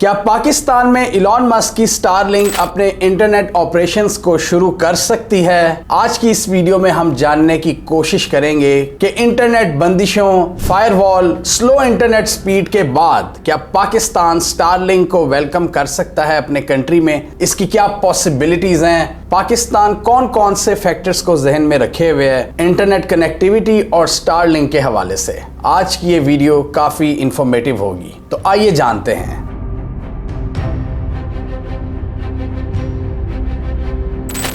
क्या पाकिस्तान में Elon Musk की स्टारलिंक अपने इंटरनेट ऑपरेशंस को शुरू कर सकती है? आज की इस वीडियो में हम जानने की कोशिश करेंगे कि इंटरनेट बंदिशों, फायरवॉल, स्लो इंटरनेट स्पीड के बाद क्या पाकिस्तान स्टारलिंक को वेलकम कर सकता है अपने कंट्री में? इसकी क्या पॉसिबिलिटीज हैं? पाकिस्तान कौन कौन से फैक्टर्स को जहन में रखे हुए है इंटरनेट कनेक्टिविटी और स्टारलिंक के हवाले से? आज की ये वीडियो काफी इंफॉर्मेटिव होगी, तो आइए जानते हैं।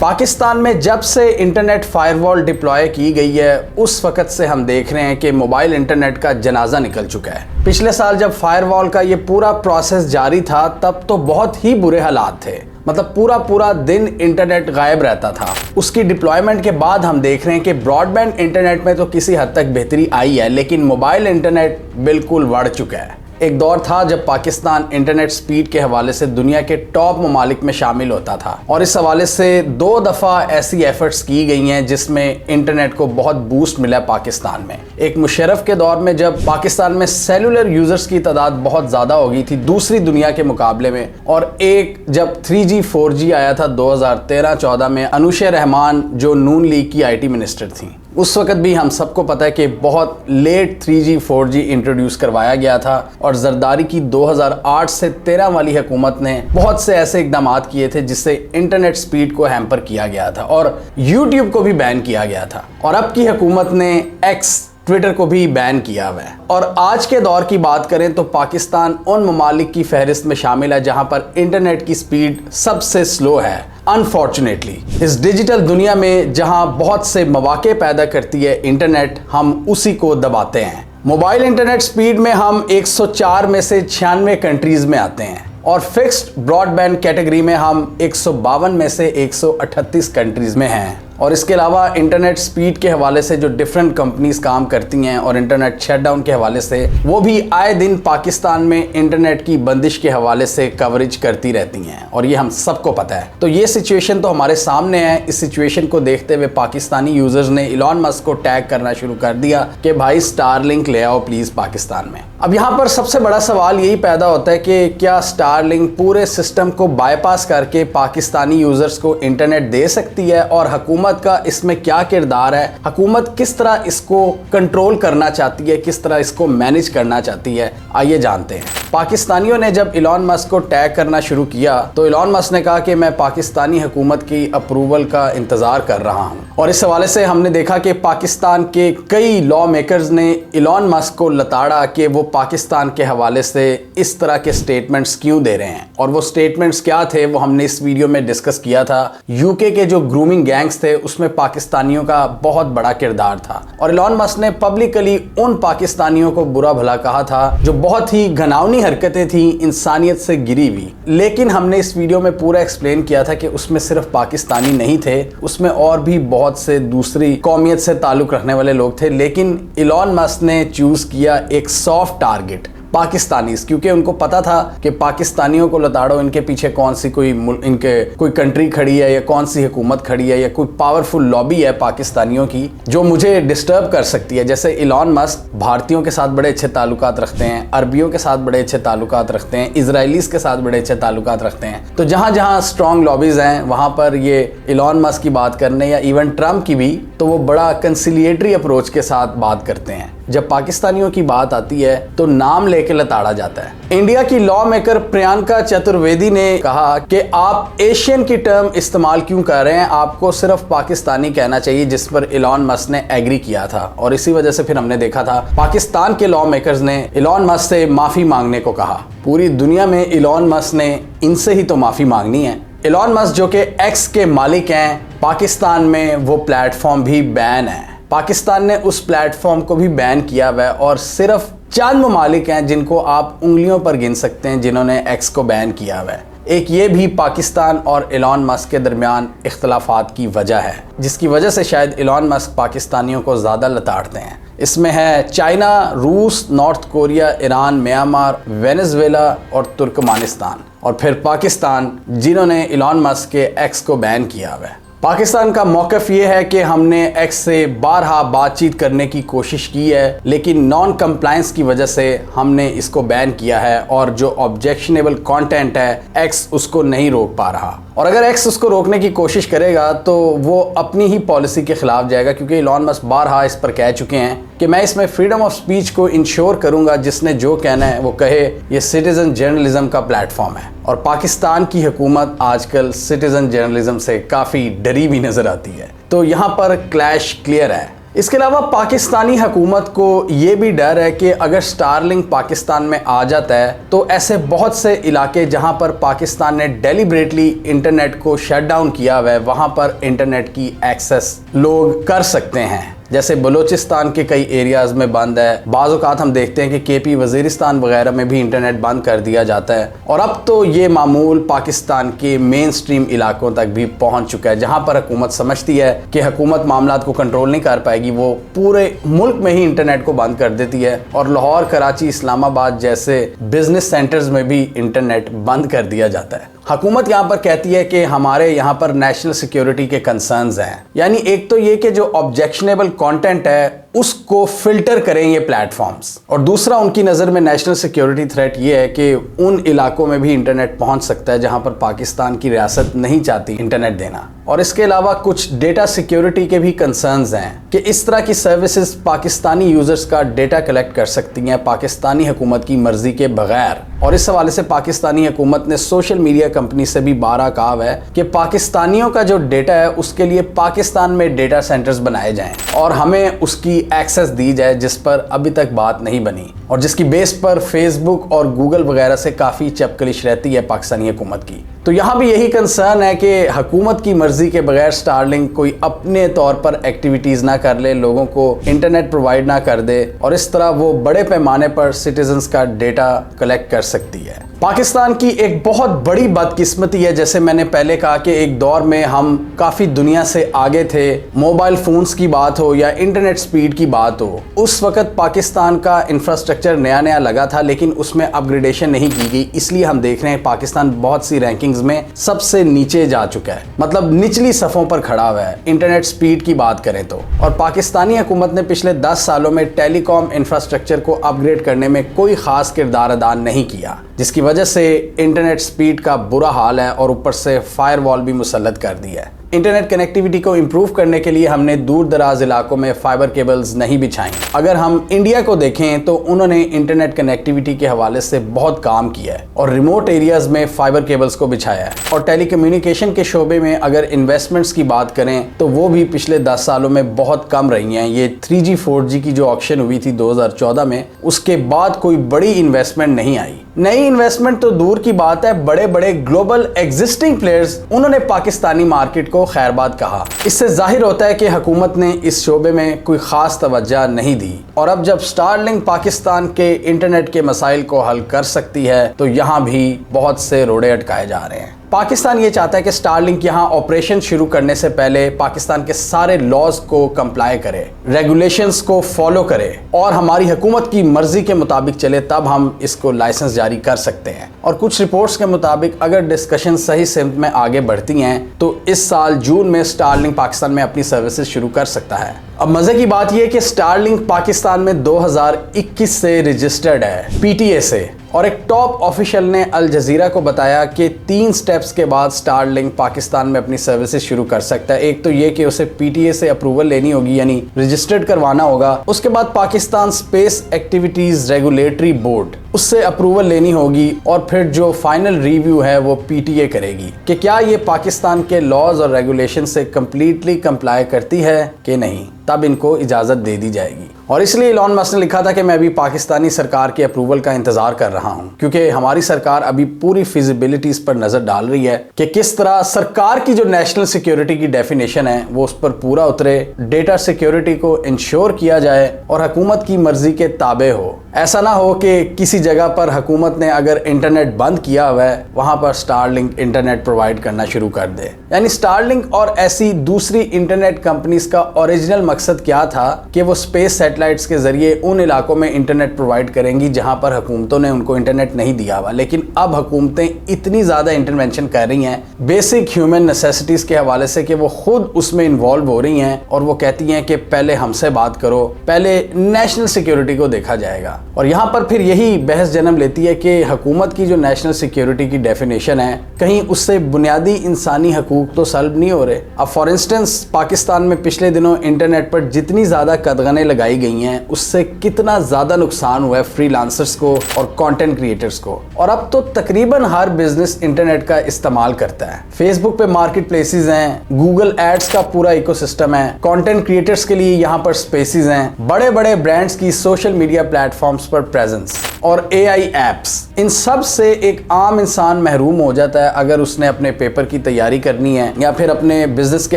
पाकिस्तान में जब से इंटरनेट फायरवॉल डिप्लॉय की गई है उस वक़्त से हम देख रहे हैं कि मोबाइल इंटरनेट का जनाजा निकल चुका है। पिछले साल जब फायरवॉल का ये पूरा प्रोसेस जारी था तब तो बहुत ही बुरे हालात थे, मतलब पूरा दिन इंटरनेट गायब रहता था। उसकी डिप्लॉयमेंट के बाद हम देख रहे हैं कि ब्रॉडबैंड इंटरनेट में तो किसी हद तक बेहतरी आई है, लेकिन मोबाइल इंटरनेट बिल्कुल बढ़ चुका है। एक दौर था जब पाकिस्तान इंटरनेट स्पीड के हवाले से दुनिया के टॉप ममालिक में शामिल होता था, और इस हवाले से 2 दफ़ा ऐसी एफर्ट्स की गई हैं जिसमें इंटरनेट को बहुत बूस्ट मिला पाकिस्तान में। एक मुशर्रफ के दौर में जब पाकिस्तान में सेलुलर यूजर्स की तादाद बहुत ज़्यादा हो गई थी दूसरी दुनिया के मुकाबले में, और एक जब 3G 4G आया था 2013-14 में, अनुशा रहमान जो नून लीग की IT मिनिस्टर थी, उस वक्त भी हम सबको पता है कि बहुत लेट 3G 4G इंट्रोड्यूस करवाया गया था, और जरदारी की 2008 से 13 वाली हुकूमत ने बहुत से ऐसे इकदाम किए थे जिससे इंटरनेट स्पीड को हैम्पर किया गया था और YouTube को भी बैन किया गया था, और अब की हुकूमत ने X ट्विटर को भी बैन किया हुआ है। और आज के दौर की बात करें तो पाकिस्तान उन ममालिक की फहरिस्त में शामिल है जहां पर इंटरनेट की स्पीड सबसे स्लो है। अनफॉर्चुनेटली इस डिजिटल दुनिया में जहां बहुत से मौके पैदा करती है इंटरनेट, हम उसी को दबाते हैं। मोबाइल इंटरनेट स्पीड में हम 104 में से 96 कंट्रीज में आते हैं, और फिक्स्ड ब्रॉडबैंड कैटेगरी में हम 152 में से 138 कंट्रीज में हैं। और इसके अलावा इंटरनेट स्पीड के हवाले से जो डिफरेंट कंपनीज काम करती हैं और इंटरनेट शटडाउन के हवाले से वो भी आए दिन पाकिस्तान में इंटरनेट की बंदिश के हवाले से कवरेज करती रहती हैं, और ये हम सबको पता है। तो ये सिचुएशन तो हमारे सामने है। इस सिचुएशन को देखते हुए पाकिस्तानी यूजर्स ने इलॉन मस्क को टैग करना शुरू कर दिया कि भाई स्टारलिंक ले आओ प्लीज पाकिस्तान में। अब यहाँ पर सबसे बड़ा सवाल यही पैदा होता है कि क्या स्टारलिंक पूरे सिस्टम को बाईपास करके पाकिस्तानी यूजर्स को इंटरनेट दे सकती है, और हुकूमत का इसमें क्या किरदार है? हुकूमत किस तरह इसको कंट्रोल करना चाहती है, किस तरह इसको मैनेज करना चाहती है? आइए जानते हैं। पाकिस्तानियों ने जब इलॉन मस्क को टैग करना शुरू किया तो इलॉन मस्क ने कहा कि मैं पाकिस्तानी हुकूमत की अप्रूवल का इंतजार कर रहा हूं, और इस हवाले से हमने देखा कि पाकिस्तान के कई लॉ मेकर्स ने इलॉन मस्क को लताड़ा कि वो पाकिस्तान के हवाले से इस तरह के स्टेटमेंट्स क्यों दे रहे हैं। और वो स्टेटमेंट्स क्या थे वो हमने इस वीडियो में डिस्कस किया था। यूके के जो ग्रूमिंग गैंग्स थे उसमें पाकिस्तानियों का बहुत बड़ा किरदार था, और इलॉन मस्क ने पब्लिकली उन पाकिस्तानियों को बुरा भला कहा था जो बहुत ही घिनौनी हरकतें थी, इंसानियत से गिरी हुई। लेकिन हमने इस वीडियो में पूरा एक्सप्लेन किया था कि उसमें सिर्फ पाकिस्तानी नहीं थे, उसमें और भी बहुत से दूसरी कौमियत से ताल्लुक रखने वाले लोग थे। लेकिन इलॉन मस्क ने चूज किया एक सॉफ्ट टारगेट, पाकिस्तानीज, क्योंकि उनको पता था कि पाकिस्तानियों को लताड़ो, इनके पीछे कौन सी कोई कंट्री खड़ी है या कौन सी हुकूमत खड़ी है या कोई पावरफुल लॉबी है पाकिस्तानियों की जो मुझे डिस्टर्ब कर सकती है। जैसे इलॉन मस्क भारतीयों के साथ बड़े अच्छे ताल्लुकात रखते हैं, अरबियों के साथ बड़े अच्छे ताल्लुकात रखते हैं, इजराइलीज के साथ बड़े अच्छे ताल्लुकात रखते हैं। तो जहां जहां स्ट्रॉन्ग लॉबीज हैं वहां पर ये इलॉन मस्क की बात करने या इवन ट्रम्प की भी, तो वो बड़ा कंसिलिएटरी अप्रोच के साथ बात करते हैं। जब पाकिस्तानियों की बात आती है तो नाम लेके लताड़ा जाता है। इंडिया की लॉ मेकर प्रियंका चतुर्वेदी ने कहा कि आप एशियन की टर्म इस्तेमाल क्यों कर रहे हैं, आपको सिर्फ पाकिस्तानी कहना चाहिए, जिस पर इलॉन मस्क ने एग्री किया था। और इसी वजह से फिर हमने देखा था पाकिस्तान के लॉ मेकर्स ने इलॉन मस्क से माफी मांगने को कहा। पूरी दुनिया में इलॉन मस्क ने इनसे ही तो माफी मांगनी है। इलॉन मस्क जो कि X के मालिक हैं, पाकिस्तान में वो प्लेटफॉर्म भी बैन है। पाकिस्तान ने उस प्लेटफॉर्म को भी बैन किया हुआ है, और सिर्फ चंद ममालिक हैं जिनको आप उंगलियों पर गिन सकते हैं जिन्होंने X को बैन किया हुआ है। एक ये भी पाकिस्तान और इलॉन मस्क के दरमियान इख्तलाफात की वजह है, जिसकी वजह से शायद इलॉन मस्क पाकिस्तानियों को ज़्यादा लताड़ते हैं। इसमें है चाइना, रूस, north Korea, Iran, Myanmar, Venezuela और तुर्कमानिस्तान, और फिर पाकिस्तान जिन्होंने इलॉन मस्क के X को बैन किया हुआ है। पाकिस्तान का मौक़िफ़ ये है कि हमने एक्स से बारहा बातचीत करने की कोशिश की है, लेकिन नॉन कंप्लायंस की वजह से हमने इसको बैन किया है और जो ऑब्जेक्शनेबल कंटेंट है एक्स उसको नहीं रोक पा रहा। और अगर एक्स उसको रोकने की कोशिश करेगा तो वो अपनी ही पॉलिसी के खिलाफ जाएगा, क्योंकि एलन मस्क बारहा इस पर कह चुके हैं कि मैं इसमें फ्रीडम ऑफ स्पीच को इंश्योर करूंगा, जिसने जो कहना है वो कहे। ये सिटीजन जर्नलिज्म का प्लेटफॉर्म है और पाकिस्तान की हुकूमत आजकल सिटीजन जर्नलिज्म से काफ़ी डरी भी नज़र आती है। तो यहाँ पर क्लैश क्लियर है। इसके अलावा पाकिस्तानी हुकूमत को ये भी डर है कि अगर स्टारलिंक पाकिस्तान में आ जाता है तो ऐसे बहुत से इलाके जहां पर पाकिस्तान ने डेलिबरेटली इंटरनेट को शट डाउन किया हुआ है, वहां पर इंटरनेट की एक्सेस लोग कर सकते हैं। जैसे बलूचिस्तान के कई एरियाज़ में बंद है, बाज़ औक़ात हम देखते हैं कि केपी वज़ीरिस्तान वगैरह में भी इंटरनेट बंद कर दिया जाता है। और अब तो ये मामूल पाकिस्तान के मेन स्ट्रीम इलाकों तक भी पहुंच चुका है, जहां पर हुकूमत समझती है कि हुकूमत मामलात को कंट्रोल नहीं कर पाएगी, वो पूरे मुल्क में ही इंटरनेट को बंद कर देती है और लाहौर, कराची, इस्लामाबाद जैसे बिजनेस सेंटर्स में भी इंटरनेट बंद कर दिया जाता है। हुकूमत यहाँ पर कहती है कि हमारे यहाँ पर नेशनल सिक्योरिटी के कंसर्न्स हैं, यानी एक तो ये कि जो ऑब्जेक्शनेबल कंटेंट है उसको फिल्टर करें ये प्लेटफॉर्म्स, और दूसरा उनकी नज़र में नेशनल सिक्योरिटी थ्रेट ये है कि उन इलाकों में भी इंटरनेट पहुंच सकता है जहां पर पाकिस्तान की रियासत नहीं चाहती इंटरनेट देना। और इसके अलावा कुछ डेटा सिक्योरिटी के भी कंसर्न्स हैं कि इस तरह की सर्विसेज पाकिस्तानी यूजर्स का डेटा कलेक्ट कर सकती हैं पाकिस्तानी हुकूमत की मर्जी के बगैर। और इस हवाले से पाकिस्तानी हुकूमत ने सोशल मीडिया कंपनी से भी बारहा कहा है कि पाकिस्तानियों का जो डेटा है उसके लिए पाकिस्तान में डेटा सेंटर्स बनाए जाएं और हमें उसकी एक्सेस दी जाए, जिस पर अभी तक बात नहीं बनी और जिसकी बेस पर फेसबुक और गूगल वगैरह से काफ़ी चपकलिश रहती है पाकिस्तानी हुकूमत की। तो यहाँ भी यही कंसर्न है कि हुकूमत की मर्जी के बगैर स्टारलिंक कोई अपने तौर पर एक्टिविटीज़ ना कर ले, लोगों को इंटरनेट प्रोवाइड ना कर दे और इस तरह वो बड़े पैमाने पर सिटीजन्स का डेटा कलेक्ट कर सकती है। पाकिस्तान की एक बहुत बड़ी बदकिस्मती है, जैसे मैंने पहले कहा कि एक दौर में हम काफ़ी दुनिया से आगे थे, मोबाइल फ़ोन्स की बात हो या इंटरनेट स्पीड की बात हो, उस वक़्त पाकिस्तान का इंफ्रास्ट्रक्चर नया नया लगा था लेकिन उसमें अपग्रेडेशन नहीं की गई। इसलिए हम देख रहे हैं पाकिस्तान बहुत सी रैंकिंग्स में सबसे नीचे जा चुका है, मतलब निचली सफ़ों पर खड़ा हुआ है इंटरनेट स्पीड की बात करें तो। और पाकिस्तानी हुकूमत ने पिछले 10 सालों में टेलीकॉम इंफ्रास्ट्रक्चर को अपग्रेड करने में कोई ख़ास किरदार अदा नहीं किया, जिसकी वजह से इंटरनेट स्पीड का बुरा हाल है और ऊपर से फायरवॉल भी मुसल्लत कर दी है। इंटरनेट कनेक्टिविटी को इम्प्रूव करने के लिए हमने दूर दराज इलाकों में फाइबर केबल्स नहीं बिछाई। अगर हम इंडिया को देखें तो उन्होंने इंटरनेट कनेक्टिविटी के हवाले से बहुत काम किया है और रिमोट एरियाज में फाइबर केबल्स को बिछाया है। और टेलीकम्युनिकेशन के शोबे में अगर इन्वेस्टमेंट्स की बात करें तो वो भी पिछले 10 सालों में बहुत कम रही हैं। ये 3G 4G की जो ऑक्शन हुई थी 2014 में, उसके बाद कोई बड़ी इन्वेस्टमेंट नहीं आई। नई इन्वेस्टमेंट तो दूर की बात है, बड़े बड़े ग्लोबल एग्जिस्टिंग प्लेयर्स उन्होंने पाकिस्तानी मार्केट को खैरबाद कहा। इससे जाहिर होता है कि हुकूमत ने इस शोबे में कोई खास तवज्जो नहीं दी। और अब जब स्टारलिंक पाकिस्तान के इंटरनेट के मसाइल को हल कर सकती है तो यहाँ भी बहुत से रोड़े अटकाए जा रहे हैं। पाकिस्तान ये चाहता है कि स्टारलिंक यहाँ ऑपरेशन शुरू करने से पहले पाकिस्तान के सारे लॉज को कंप्लाई करे, रेगुलेशंस को फॉलो करे और हमारी हुकूमत की मर्जी के मुताबिक चले, तब हम इसको लाइसेंस जारी कर सकते हैं। और कुछ रिपोर्ट्स के मुताबिक अगर डिस्कशन सही सिमत में आगे बढ़ती हैं तो इस साल जून में स्टारलिंक पाकिस्तान में अपनी सर्विसेज शुरू कर सकता है। अब मजे की बात यह है कि स्टारलिंक पाकिस्तान में 2021 से रजिस्टर्ड है PTA से, और एक टॉप ऑफिशियल ने अल जजीरा को बताया कि 3 स्टेप्स के बाद स्टारलिंक पाकिस्तान में अपनी सर्विसेज शुरू कर सकता है। एक तो ये कि उसे PTA से अप्रूवल लेनी होगी, यानी रजिस्टर्ड करवाना होगा। उसके बाद Pakistan space activities regulatory board, उससे अप्रूवल लेनी होगी और फिर जो फाइनल रिव्यू है वो PTA करेगी कि क्या ये पाकिस्तान के लॉज और रेगुलेशन से कम्प्लीटली कंप्लाई करती है कि नहीं, तब इनको इजाज़त दे दी जाएगी। और इसलिए एलन मस्क ने लिखा था कि मैं अभी पाकिस्तानी सरकार के अप्रूवल का इंतजार कर रहा हूं, क्योंकि हमारी सरकार अभी पूरी फिजिबिलिटीज पर नजर डाल रही है कि किस तरह सरकार की जो नेशनल सिक्योरिटी की डेफिनेशन है वो उस पर पूरा उतरे, डेटा सिक्योरिटी को इंश्योर किया जाए और हुकूमत की मर्जी के ताबे हो। ऐसा ना हो कि किसी जगह पर हुकूमत ने अगर इंटरनेट बंद किया हुआ है वहां पर स्टारलिंक इंटरनेट प्रोवाइड करना शुरू कर दे। यानी स्टारलिंक और ऐसी दूसरी इंटरनेट कंपनीज का ओरिजिनल मकसद क्या था कि वो स्पेस सैटेलाइट्स के जरिए उन इलाकों में इंटरनेट प्रोवाइड करेंगी जहां पर हुकूमतों ने उनको इंटरनेट नहीं दिया हुआ। लेकिन अब हुकूमतें इतनी ज़्यादा इंटरवेंशन कर रही हैं बेसिक ह्यूमन नेसेसिटीज़ के हवाले से कि वो खुद उसमें इन्वॉल्व हो रही हैं और वो कहती हैं कि पहले हमसे बात करो, पहले नेशनल सिक्योरिटी को देखा जाएगा। और यहाँ पर फिर यही बहस जन्म लेती है कि हुकूमत की जो नेशनल सिक्योरिटी की डेफिनेशन है कहीं उससे बुनियादी इंसानी हकूक तो सल्ब नहीं हो रहे। अब फॉर इंस्टेंस पाकिस्तान में पिछले दिनों इंटरनेट पर जितनी ज़्यादा कदगनें लगाई गई हैं उससे कितना ज़्यादा नुकसान हुआ है फ्रीलांसर्स को और कंटेंट क्रिएटर्स को। और अब तो तकरीबन हर बिजनेस इंटरनेट का इस्तेमाल करता है। फेसबुक पे मार्केट प्लेसेस हैं, गूगल एड्स का पूरा इकोसिस्टम है, कंटेंट क्रिएटर्स के लिए यहाँ पर स्पेसेस हैं, बड़े बड़े ब्रांड्स की सोशल मीडिया प्लेटफॉर्म्स पर प्रेजेंस और एआई एप्स। इन सब से एक आम इंसान महरूम हो जाता है अगर उसने अपने पेपर की तैयारी करनी है या फिर अपने बिजनेस के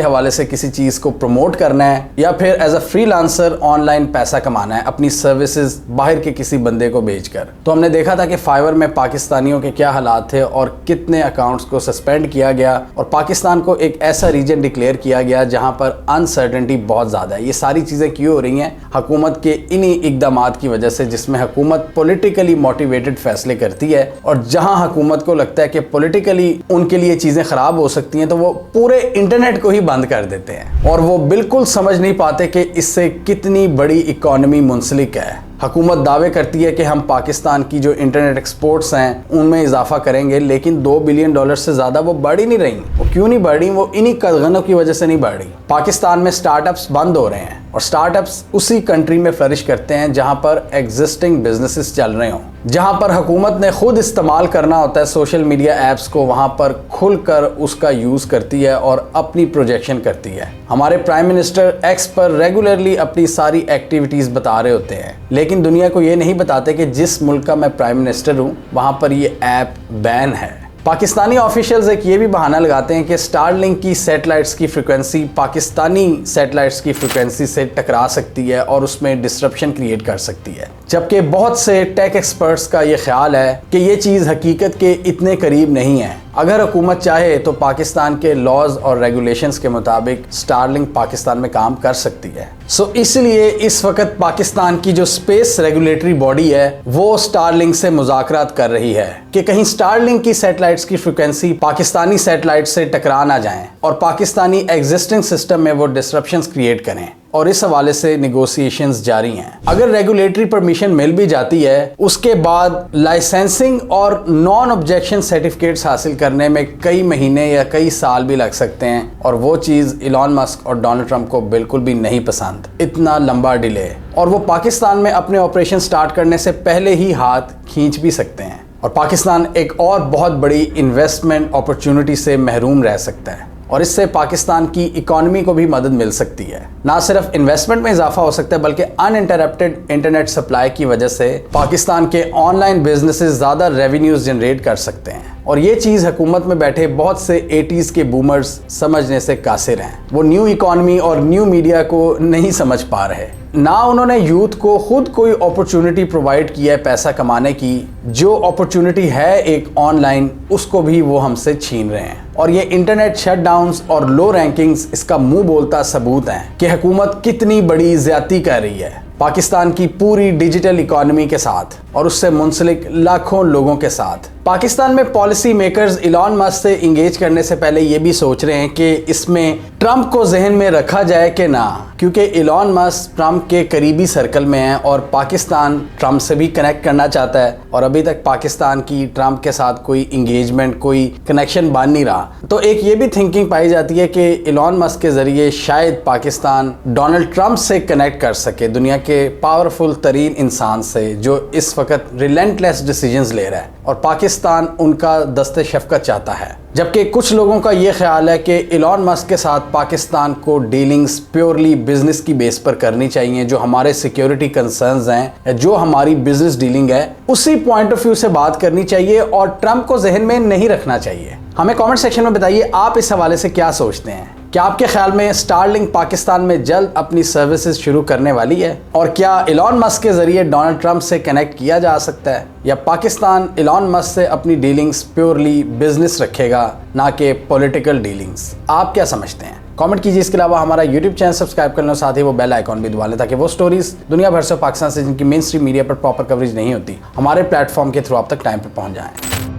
हवाले से किसी चीज को प्रमोट करना है या फिर एज अ फ्रीलांसर ऑनलाइन पैसा कमाना है अपनी सर्विसेज बाहर के किसी बंदे को भेजकर। तो हमने देखा था कि फाइवर में पाकिस्तानियों के क्या हालात थे और कितने अकाउंट्स को सस्पेंड किया गया और पाकिस्तान को एक ऐसा रीजन डिक्लेयर किया गया जहां पर अनसर्टेनिटी बहुत ज्यादा है। ये सारी चीजें क्यों हो रही हैं? हुकूमत के इन्हीं इकदामात की वजह से, जिसमें हुकूमत पॉलिटिकली मोटिवेटेड फैसले करती है और जहां हुकूमत को लगता है कि पॉलिटिकली उनके लिए चीजें खराब हो सकती हैं तो वो पूरे इंटरनेट को ही बंद कर देते हैं। और वो बिल्कुल समझ नहीं पाते कि इससे कितनी बड़ी इकोनॉमी मुंसलिक है। हुकूमत दावे करती है कि हम पाकिस्तान की जो इंटरनेट एक्सपोर्ट्स हैं उनमें इजाफा करेंगे, लेकिन $2 बिलियन से ज़्यादा वो बढ़ ही नहीं रही। वो क्यों नहीं बढ़ रही? वो इन्हीं कदगनों की वजह से नहीं बढ़ रही। पाकिस्तान में स्टार्टअप्स बंद हो रहे हैं और स्टार्टअप्स उसी कंट्री में फ्लरिश करते हैं जहां पर एग्जिस्टिंग बिजनेसेस चल रहे हों। जहां पर हुकूमत ने खुद इस्तेमाल करना होता है सोशल मीडिया ऐप्स को, वहां पर खुलकर उसका यूज़ करती है और अपनी प्रोजेक्शन करती है। हमारे प्राइम मिनिस्टर एक्स पर रेगुलरली अपनी सारी एक्टिविटीज़ बता रहे होते हैं, लेकिन दुनिया को ये नहीं बताते कि जिस मुल्क का मैं प्राइम मिनिस्टर हूँ वहाँ पर ये ऐप बैन है। पाकिस्तानी ऑफिशियल्स एक ये भी बहाना लगाते हैं कि स्टारलिंक की सैटेलाइट्स की फ्रिक्वेंसी पाकिस्तानी सैटेलाइट्स की फ्रिक्वेंसी से टकरा सकती है और उसमें डिस्ट्रप्शन क्रिएट कर सकती है, जबकि बहुत से टेक एक्सपर्ट्स का ये ख्याल है कि ये चीज़ हकीकत के इतने करीब नहीं है। अगर हुकूमत चाहे तो पाकिस्तान के लॉज और रेगुलेशंस के मुताबिक स्टारलिंक पाकिस्तान में काम कर सकती है। इसलिए इस वक्त पाकिस्तान की जो स्पेस रेगुलेटरी बॉडी है वो स्टारलिंक से मुज़ाकरात कर रही है कि कहीं स्टारलिंक की सैटेलाइट्स की फ्रिक्वेंसी पाकिस्तानी सैटेलाइट से टकरा ना जाएं और पाकिस्तानी एग्जिस्टिंग सिस्टम में वो डिस्ट्रप्शंस क्रिएट करें। और इस हवाले से निगोशिएशंस जारी हैं। अगर रेगुलेटरी परमिशन मिल भी जाती है उसके बाद लाइसेंसिंग और नॉन ऑब्जेक्शन सर्टिफिकेट्स हासिल करने में कई महीने या कई साल भी लग सकते हैं और वो चीज़ इलॉन मस्क और डोनाल्ड ट्रंप को बिल्कुल भी नहीं पसंद, इतना लंबा डिले। और वो पाकिस्तान में अपने ऑपरेशन स्टार्ट करने से पहले ही हाथ खींच भी सकते हैं और पाकिस्तान एक और बहुत बड़ी इन्वेस्टमेंट अपॉर्चुनिटी से महरूम रह सकता है और इससे पाकिस्तान की इकोनॉमी को भी मदद मिल सकती है। ना सिर्फ इन्वेस्टमेंट में इजाफा हो सकता है बल्कि अनइंटरप्टेड इंटरनेट सप्लाई की वजह से पाकिस्तान के ऑनलाइन बिजनेसेस ज़्यादा रेवेन्यूज जनरेट कर सकते हैं और ये चीज़ हुकूमत में बैठे बहुत से 80s के बूमर्स समझने से कासिर हैं। वो न्यू इकोनॉमी और न्यू मीडिया को नहीं समझ पा रहे, ना उन्होंने यूथ को खुद कोई अपॉर्चुनिटी प्रोवाइड किया है पैसा कमाने की। जो अपॉर्चुनिटी है एक ऑनलाइन उसको भी वो हमसे छीन रहे हैं और ये इंटरनेट शटडाउन्स और लो रैंकिंग्स इसका मुंह बोलता सबूत हैं कि हुकूमत कितनी बड़ी ज्यादती कर रही है पाकिस्तान की पूरी डिजिटल इकोनॉमी के साथ और उससे मुंसलिक लाखों लोगों के साथ। पाकिस्तान में पॉलिसी मेकर्स इलॉन मस्क से इंगेज करने से पहले ये भी सोच रहे हैं कि इसमें ट्रंप को जहन में रखा जाए कि ना, क्योंकि इलॉन मस्क ट्रंप के करीबी सर्कल में है और पाकिस्तान ट्रंप से भी कनेक्ट करना चाहता है और अभी तक पाकिस्तान की ट्रंप के साथ कोई इंगेजमेंट, कोई कनेक्शन बन नहीं रहा। तो एक ये भी थिंकिंग पाई जाती है कि इलॉन मस्क के जरिए शायद पाकिस्तान डोनाल्ड ट्रंप से कनेक्ट कर सके, दुनिया के पावरफुल तरीन इंसान से जो इस वक्त रिलेंटलेस डिसीजंस ले रहा है और पाकिस्तान उनका दस्ते शफकत चाहता है। जबकि कुछ लोगों का ये ख्याल है कि इलॉन मस्क के साथ पाकिस्तान को डीलिंग्स प्योरली बिजनेस की बेस पर करनी चाहिए। जो हमारे सिक्योरिटी कंसर्न्स हैं, जो हमारी बिजनेस डीलिंग है, उसी पॉइंट ऑफ व्यू से बात करनी चाहिए और ट्रंप को जहन में नहीं रखना चाहिए। हमें कमेंट सेक्शन में बताइए आप इस हवाले से क्या सोचते हैं। کیا آپ کے خیال میں اسٹار لنک پاکستان میں جلد اپنی سروسز شروع کرنے والی ہے؟ اور کیا ایلون مسک کے ذریعے ڈونلڈ ٹرمپ سے کنیکٹ کیا جا سکتا ہے، یا پاکستان ایلون مسک سے اپنی ڈیلنگز پیورلی بزنس رکھے گا نہ کہ پولیٹیکل ڈیلنگز؟ آپ کیا سمجھتے ہیں؟ کامنٹ کیجیے۔ اس کے علاوہ ہمارا یوٹیوب چینل سبسکرائب کر لیں، ساتھ ہی وہ بیل آئیکن بھی دبا لیں تاکہ وہ سٹوریز دنیا بھر سے پاکستان سے جن کی مین اسٹریم میڈیا پر پراپر کوریج نہیں ہوتی ہمارے پلیٹ فارم کے تھرو آپ تک ٹائم پہ پہنچ جائیں۔